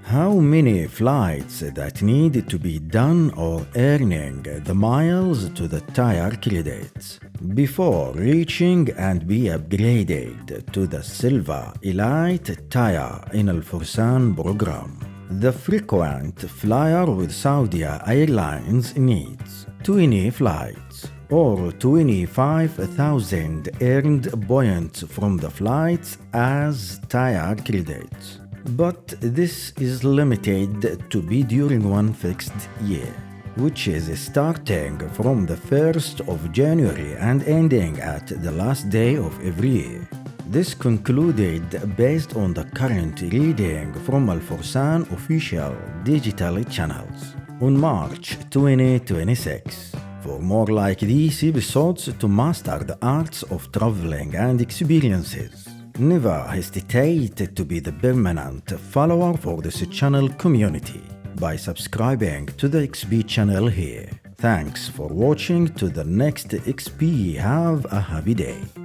How many flights that need to be done or earning the miles to the tire credits before reaching and be upgraded to the Silver Elite tire in Al-Fursan Program. The frequent flyer with Saudia Airlines needs 20 flights or 25,000 earned points from the flights as tire credits. But this is limited to be during one fixed year, which is starting from the 1st of January and ending at the last day of every year. This concluded based on the current reading from Al-Fursan official digital channels on March 2026. For more like these episodes to master the arts of traveling and experiences, never hesitate to be the permanent follower for this channel community by subscribing to the XP channel here. Thanks for watching. To the next XP. Have a happy day.